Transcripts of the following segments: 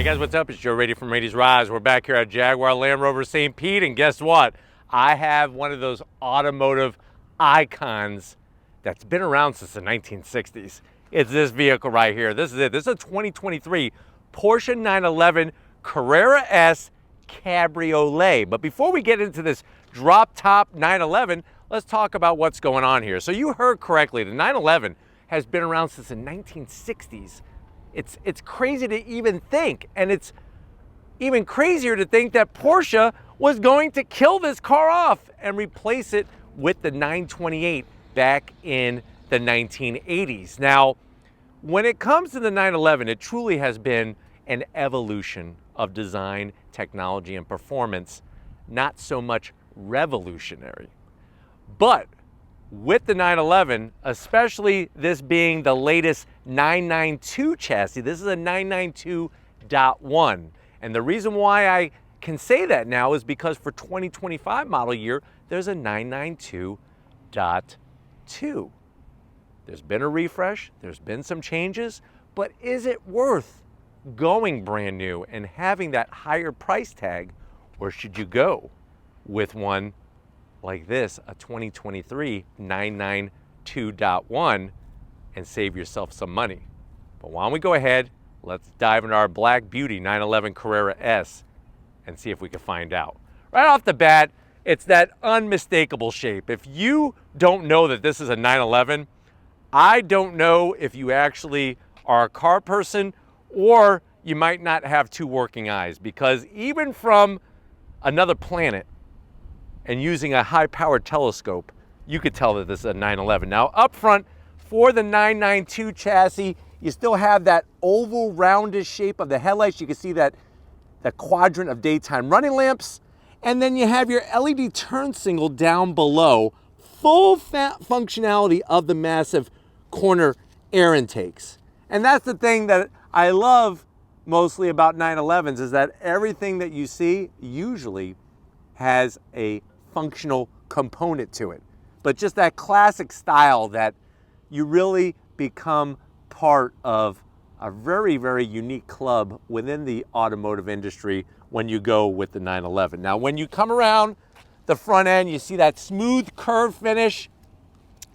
Hey guys, what's up? It's Joe Rady from Rady's Rise. We're back here at Jaguar Land Rover St. Pete, and guess what? I have one of those automotive icons that's been around since the 1960s. It's this vehicle right here. This is it. This is a 2023 Porsche 911 Carrera S Cabriolet. But before we get into this drop-top 911, let's talk about what's going on here. So you heard correctly, the 911 has been around since the 1960s. It's crazy to even think, and it's even crazier to think that Porsche was going to kill this car off and replace it with the 928 back in the 1980s. Now, when it comes to the 911, it truly has been an evolution of design, technology, and performance, not so much revolutionary. But with the 911, especially this being the latest 992 chassis, this is a 992.1. And the reason why I can say that now is because for 2025 model year, there's a 992.2. There's been a refresh, there's been some changes, but is it worth going brand new and having that higher price tag, or should you go with one like this, a 2023 992.1, and save yourself some money? But why don't we go ahead, let's dive into our Black Beauty 911 Carrera S and see if we can find out. Right off the bat, it's that unmistakable shape. If you don't know that this is a 911, I don't know if you actually are a car person, or you might not have two working eyes, because even from another planet and using a high-powered telescope, you could tell that this is a 911. Now, up front, for the 992 chassis, you still have that oval, roundish shape of the headlights. You can see that the quadrant of daytime running lamps, and then you have your LED turn signal down below, full functionality of the massive corner air intakes. And that's the thing that I love mostly about 911s, is that everything that you see usually has a functional component to it. But just that classic style that you really become part of a very, very unique club within the automotive industry when you go with the 911. Now, when you come around the front end, you see that smooth curve finish.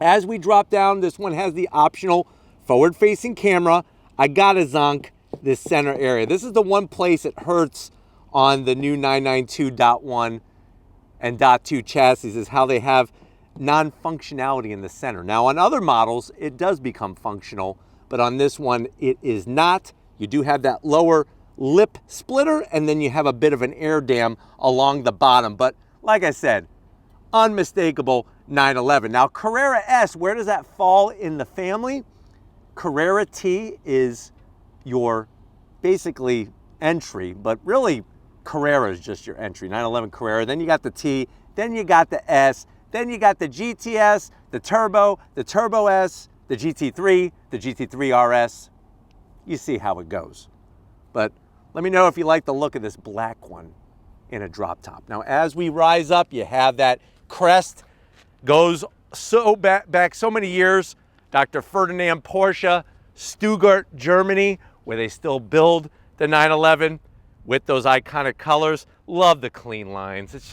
As we drop down, this one has the optional forward-facing camera. I gotta zonk this center area. This is the one place it hurts on the new 992.1 and .2 chassis, is how they have non-functionality in the center. Now, on other models, it does become functional, but on this one, it is not. You do have that lower lip splitter, and then you have a bit of an air dam along the bottom. But like I said, unmistakable 911. Now, Carrera S, where does that fall in the family? Carrera T is your basically entry, but really Carrera is just your entry, 911 Carrera. Then you got the T, then you got the S, then you got the GTS, the Turbo S, the GT3, the GT3 RS. You see how it goes. But let me know if you like the look of this black one in a drop top. Now, as we rise up, you have that crest, goes so back so many years. Dr. Ferdinand Porsche, Stuttgart, Germany, where they still build the 911 with those iconic colors. Love the clean lines. It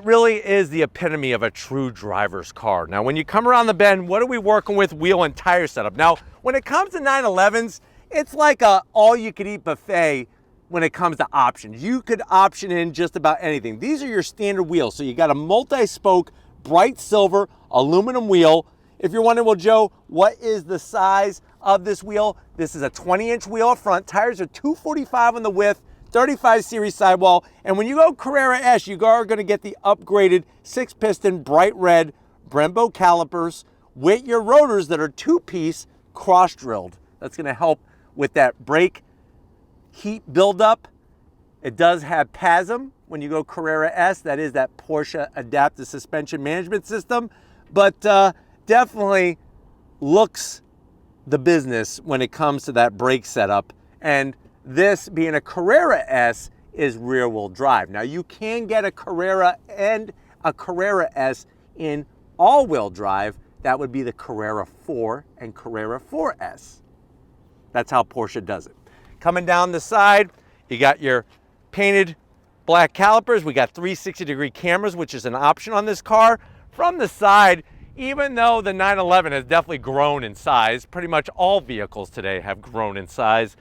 really is the epitome of a true driver's car. Now, when you come around the bend, what are we working with? Wheel and tire setup. Now, when it comes to 911s, it's like a all-you-could-eat buffet when it comes to options. You could option in just about anything. These are your standard wheels. So you got a multi-spoke, bright silver, aluminum wheel. If you're wondering, well, Joe, what is the size of this wheel? This is a 20-inch wheel up front. Tires are 245 on the width, 35 series sidewall. And when you go Carrera S, you are going to get the upgraded 6-piston bright red Brembo calipers with your rotors that are 2-piece cross-drilled. That's going to help with that brake heat buildup. It does have PASM when you go Carrera S. That is that Porsche Adaptive Suspension Management System. But definitely looks the business when it comes to that brake setup. And this being a Carrera S is rear wheel drive. Now, you can get a Carrera and a Carrera S in all wheel drive. That would be the Carrera 4 and Carrera 4S. That's how Porsche does it. Coming down the side, you got your painted black calipers. We got 360-degree cameras, which is an option on this car. From the side, even though the 911 has definitely grown in size, pretty much all vehicles today have grown in size,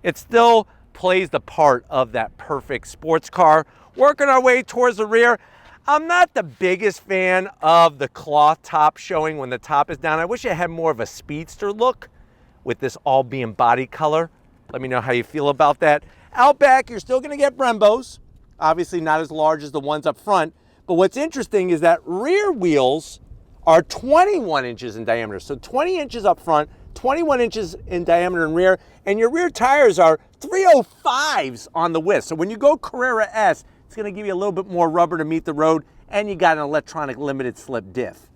it still plays the part of that perfect sports car. Working our way towards the rear, I'm not the biggest fan of the cloth top showing when the top is down. I wish it had more of a speedster look with this all being body color. Let me know how you feel about that. Out back, you're still gonna get Brembos. Obviously not as large as the ones up front, but what's interesting is that rear wheels are 21 inches in diameter. So 20 inches up front, 21 inches in diameter in rear, and your rear tires are 305s on the width. So when you go Carrera S, it's gonna give you a little bit more rubber to meet the road, and you got an electronic limited slip diff.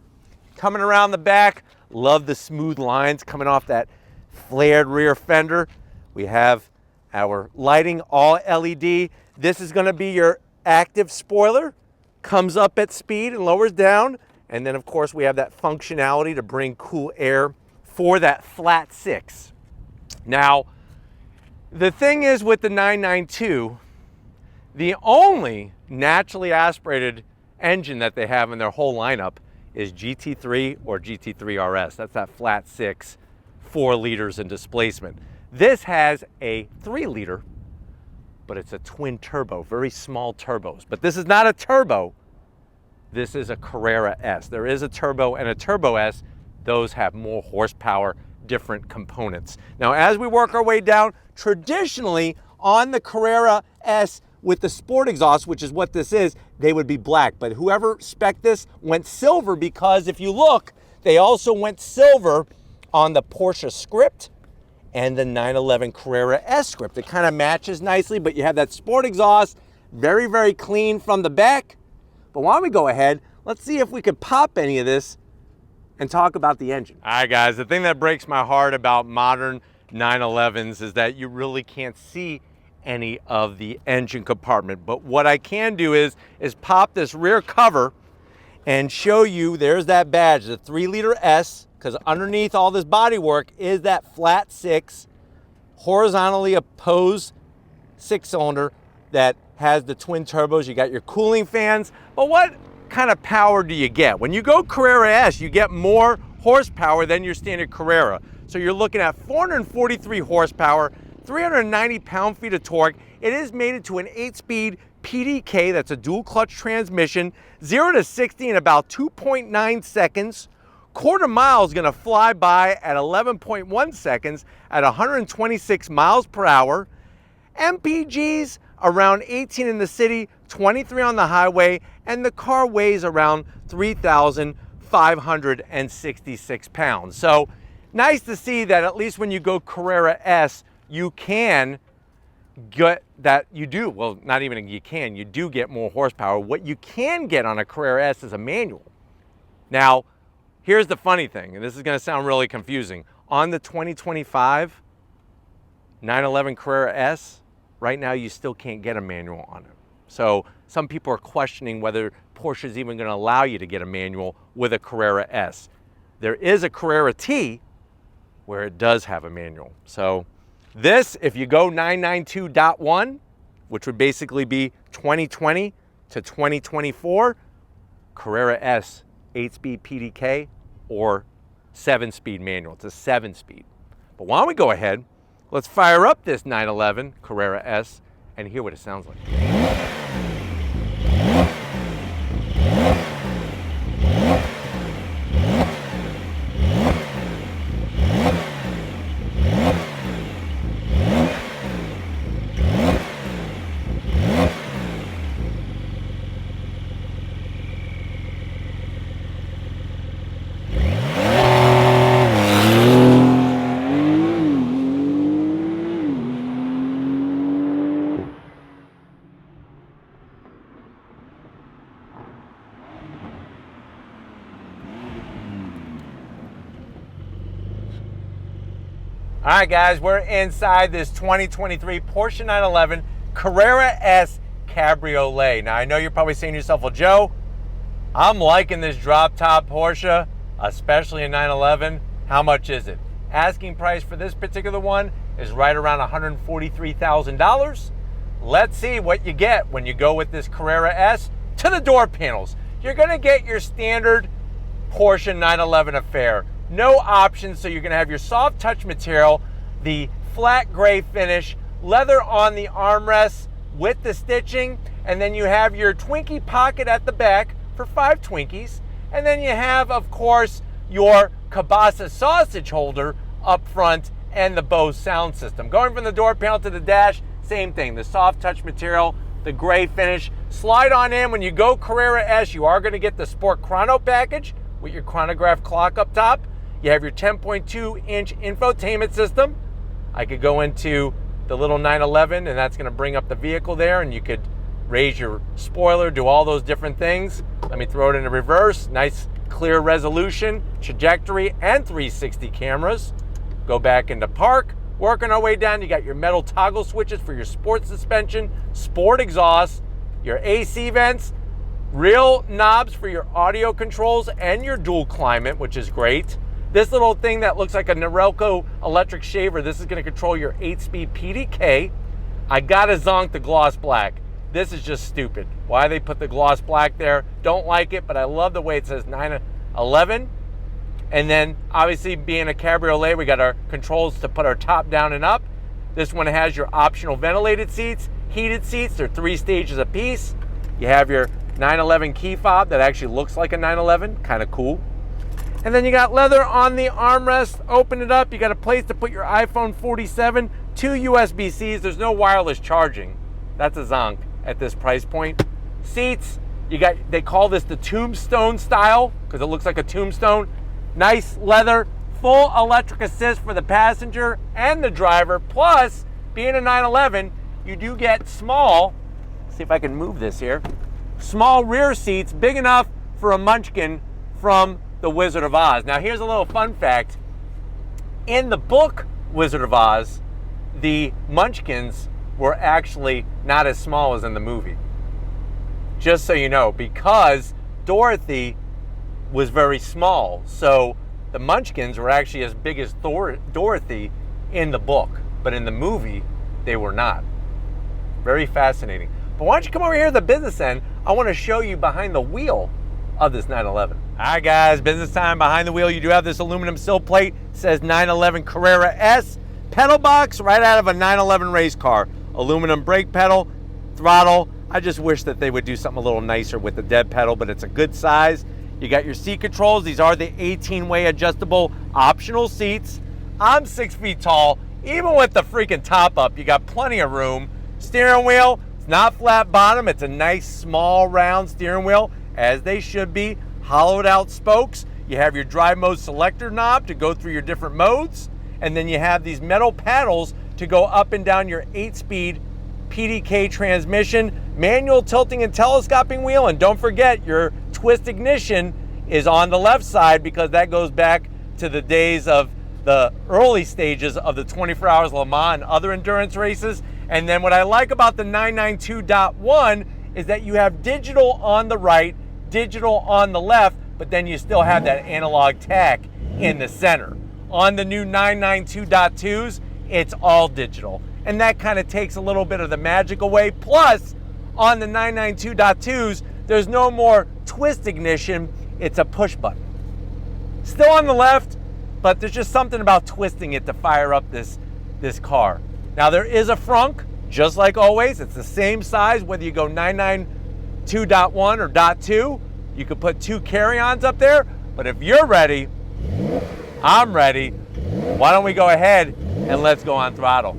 Coming around the back, love the smooth lines coming off that flared rear fender. We have our lighting, all LED. This is gonna be your active spoiler. Comes up at speed and lowers down. And then of course we have that functionality to bring cool air for that flat six. Now, the thing is with the 992, the only naturally aspirated engine that they have in their whole lineup is GT3 or GT3 RS. That's that flat six, 4 liters in displacement. This has a 3-liter, but it's a twin turbo, very small turbos. But this is not a turbo, this is a Carrera S. There is a turbo and a Turbo S. Those have more horsepower, different components. Now, as we work our way down, traditionally on the Carrera S with the sport exhaust, which is what this is, they would be black. But whoever spec'd this went silver because if you look, they also went silver on the Porsche script and the 911 Carrera S script. It kind of matches nicely, but you have that sport exhaust, very, very clean from the back. But why don't we go ahead, let's see if we could pop any of this and talk about the engine. All right, guys, the thing that breaks my heart about modern 911s is that you really can't see any of the engine compartment. But what I can do is pop this rear cover and show you, there's that badge, the 3-liter S, because underneath all this bodywork is that flat six, horizontally opposed 6-cylinder that has the twin turbos. You got your cooling fans, but what kind of power do you get? When you go Carrera S, you get more horsepower than your standard Carrera. So you're looking at 443 horsepower, 390 pound-feet of torque. It is mated to an 8-speed PDK, that's a dual clutch transmission, 0 to 60 in about 2.9 seconds. Quarter mile is gonna fly by at 11.1 seconds at 126 miles per hour. MPGs around 18 in the city, 23 on the highway, and the car weighs around 3,566 pounds. So nice to see that at least when you go Carrera S, you can get that, you do, well, not even you can, you do get more horsepower. What you can get on a Carrera S is a manual. Now, here's the funny thing, and this is gonna sound really confusing. On the 2025 911 Carrera S, right now you still can't get a manual on it. So some people are questioning whether Porsche is even gonna allow you to get a manual with a Carrera S. There is a Carrera T where it does have a manual. So this, if you go 992.1, which would basically be 2020 to 2024, Carrera S 8-speed PDK or 7-speed manual. It's a 7-speed. But why don't we go ahead, let's fire up this 911 Carrera S and hear what it sounds like. All right, guys, we're inside this 2023 Porsche 911 Carrera S Cabriolet. Now, I know you're probably saying to yourself, well, Joe, I'm liking this drop-top Porsche, especially a 911. How much is it? Asking price for this particular one is right around $143,000. Let's see what you get when you go with this Carrera S. To the door panels, you're gonna get your standard Porsche 911 affair. No options, so you're gonna have your soft touch material, the flat gray finish, leather on the armrests with the stitching, and then you have your Twinkie pocket at the back for 5 Twinkies, and then you have, of course, your kielbasa sausage holder up front and the Bose sound system. Going from the door panel to the dash, same thing, the soft touch material, the gray finish. Slide on in. When you go Carrera S, you are going to get the Sport Chrono package with your chronograph clock up top. You have your 10.2-inch infotainment system. I could go into the little 911, and that's going to bring up the vehicle there, and you could raise your spoiler, do all those different things. Let me throw it into reverse. Nice clear resolution, trajectory, and 360 cameras. Go back into park. Working our way down, you got your metal toggle switches for your sport suspension, sport exhaust, your AC vents, real knobs for your audio controls, and your dual climate, which is great. This little thing that looks like a Norelco electric shaver, this is going to control your 8-speed PDK. I gotta zonk the gloss black. This is just stupid. Why they put the gloss black there, don't like it, but I love the way it says 911. And then, obviously, being a cabriolet, we got our controls to put our top down and up. This one has your optional ventilated seats, heated seats. They're 3 stages apiece. You have your 911 key fob that actually looks like a 911, kind of cool. And then you got leather on the armrest. Open it up. You got a place to put your iPhone 47, 2 USB-Cs. There's no wireless charging. That's a zonk at this price point. Seats, they call this the tombstone style because it looks like a tombstone. Nice leather, full electric assist for the passenger and the driver. Plus, being a 911, you do get small, see if I can move this here, small rear seats, big enough for a munchkin from the Wizard of Oz. Now, here's a little fun fact. In the book Wizard of Oz, the munchkins were actually not as small as in the movie. Just so you know, because Dorothy was very small, so the munchkins were actually as big as Dorothy in the book, but in the movie they were not. Very fascinating. But why don't you come over here to the business end? I want to show you behind the wheel of this 911. All right, guys, business time. Behind the wheel, you do have this aluminum sill plate. It says 911 Carrera S. Pedal box right out of a 911 race car. Aluminum brake pedal, throttle. I just wish that they would do something a little nicer with the dead pedal, but it's a good size. You got your seat controls. These are the 18-way adjustable optional seats. I'm 6 feet tall. Even with the freaking top up, you got plenty of room. Steering wheel, it's not flat bottom. It's a nice, small, round steering wheel, as they should be. Hollowed out spokes. You have your drive mode selector knob to go through your different modes. And then you have these metal paddles to go up and down your 8-speed PDK transmission, manual tilting and telescoping wheel. And don't forget, your twist ignition is on the left side because that goes back to the days of the early stages of the 24 Hours Le Mans and other endurance races. And then what I like about the 992.1 is that you have digital on the right, digital on the left, but then you still have that analog tack in the center. On the new 992.2s, it's all digital. And that kind of takes a little bit of the magic away. Plus, on the 992.2s, there's no more twist ignition, it's a push button. Still on the left, but there's just something about twisting it to fire up this car. Now there is a frunk, just like always. It's the same size, whether you go 992.1 or .2. You could put 2 carry-ons up there, but if you're ready, I'm ready. Why don't we go ahead and let's go on throttle.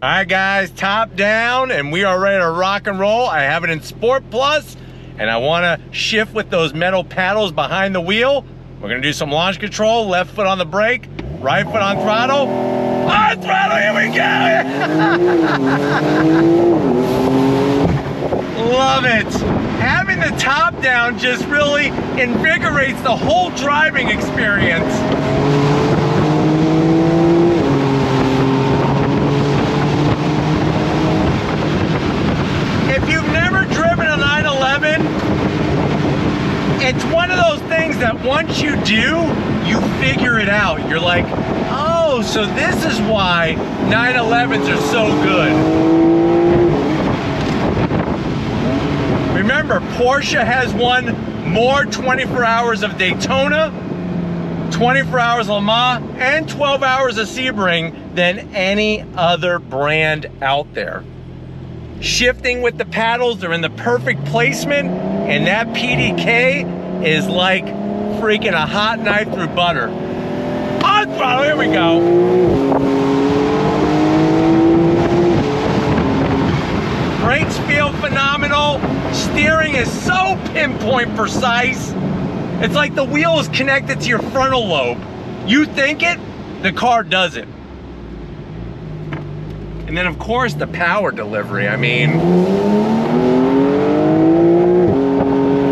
All right, guys, top down, and we are ready to rock and roll. I have it in Sport Plus, and I want to shift with those metal paddles behind the wheel. We're going to do some launch control, left foot on the brake, right foot on throttle. On throttle, here we go! Love it. Having the top down just really invigorates the whole driving experience. If you've never driven a 911, it's one of those things that once you do, you figure it out. You're like, oh, so this is why 911s are so good. Remember, Porsche has won more 24 hours of Daytona, 24 hours of Le Mans, and 12 hours of Sebring than any other brand out there. Shifting with the paddles, they're in the perfect placement, and that PDK is like freaking a hot knife through butter. On throttle, here we go. Brakes feel phenomenal. Steering is so pinpoint precise. It's like the wheel is connected to your frontal lobe. You think it, the car does it. And then of course the power delivery. I mean,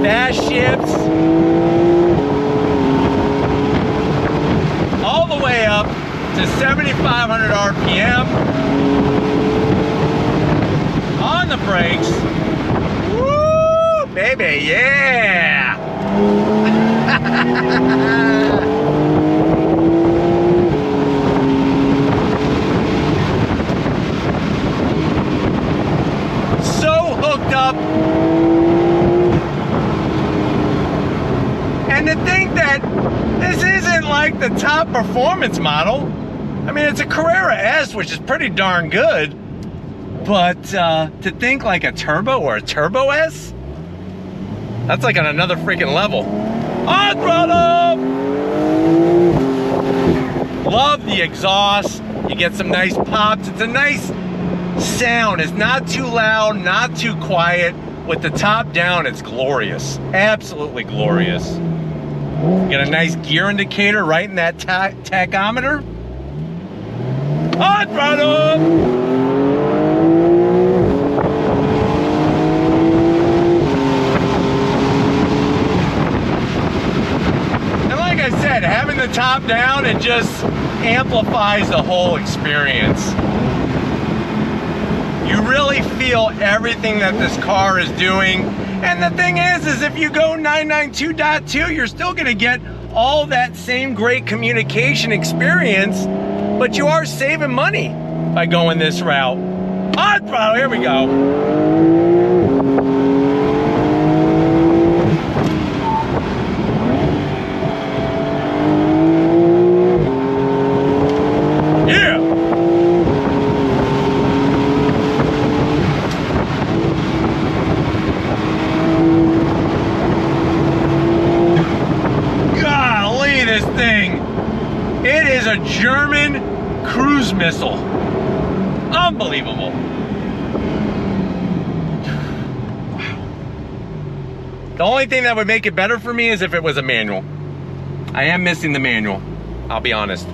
fast shifts all the way up to 7,500 RPM. On the brakes. Woo, baby, yeah. So hooked up. And to think that this isn't like the top performance model. I mean, it's a Carrera S, which is pretty darn good. But to think like a turbo or a Turbo S, that's like on another freaking level. On throttle! Love the exhaust. You get some nice pops. It's a nice sound. It's not too loud, not too quiet. With the top down, it's glorious. Absolutely glorious. Get a nice gear indicator right in that tachometer. On throttle! Like I said, having the top down, it just amplifies the whole experience. You really feel everything that this car is doing. And the thing is if you go 992.2, you're still gonna get all that same great communication experience, but you are saving money by going this route. On throttle, here we go. It is a German cruise missile. Unbelievable. Wow. The only thing that would make it better for me is if it was a manual. I am missing the manual, I'll be honest.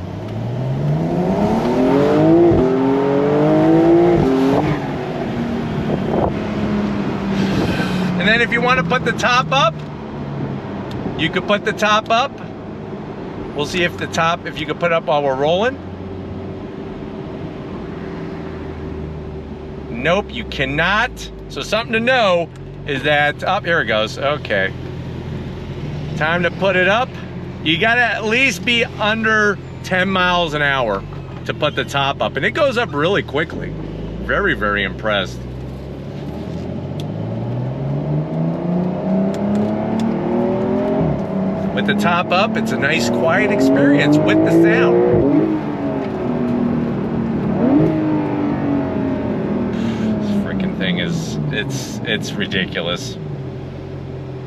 And then if you want to put the top up, you could put the top up. We'll see if if you could put it up while we're rolling. Nope, you cannot. So something to know is that, oh, here it goes, okay. Time to put it up. You gotta at least be under 10 miles an hour to put the top up. And it goes up really quickly. Very, very impressed. With the top up, it's a nice quiet experience with the sound. This freaking thing is, it's ridiculous.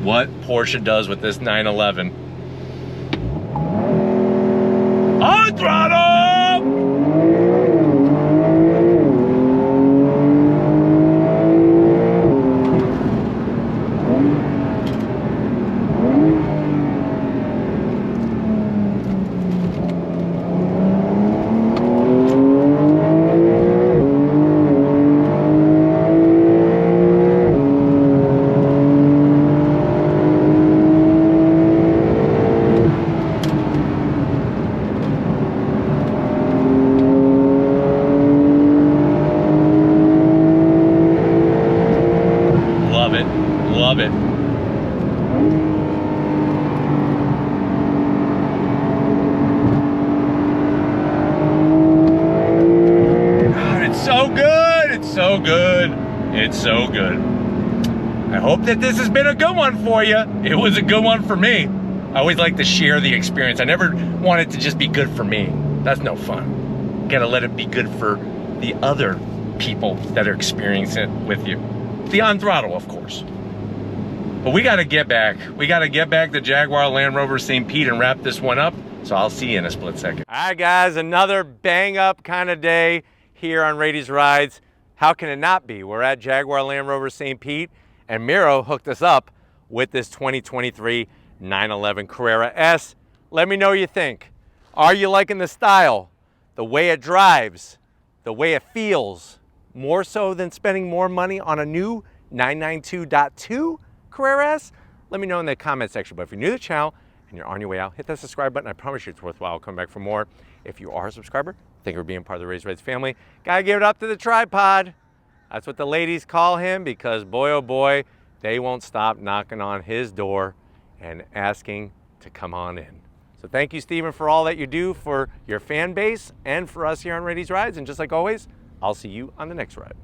What Porsche does with this 911. On throttle! so good. It's so good. I hope that this has been a good one for you. It was a good one for me. I always like to share the experience. I never want it to just be good for me. That's no fun. Gotta let it be good for the other people that are experiencing it with you. Beyond throttle, of course. But we gotta get back. We gotta get back to Jaguar Land Rover St. Pete and wrap this one up. So I'll see you in a split second. All right, guys, another bang up kind of day here on Rady's Rides. How can it not be? We're at Jaguar Land Rover St. Pete, and Miro hooked us up with this 2023 911 Carrera S. Let me know what you think. Are you liking the style, the way it drives, the way it feels, more so than spending more money on a new 992.2 Carrera S? Let me know in the comment section. But if you're new to the channel and you're on your way out, hit that subscribe button. I promise you it's worthwhile. I'll come back for more. If you are a subscriber, thank you for being part of the Rady's Rides family. Gotta give it up to the tripod. That's what the ladies call him, because boy, oh boy, they won't stop knocking on his door and asking to come on in. So thank you, Stephen, for all that you do for your fan base and for us here on Rady's Rides. And just like always, I'll see you on the next ride.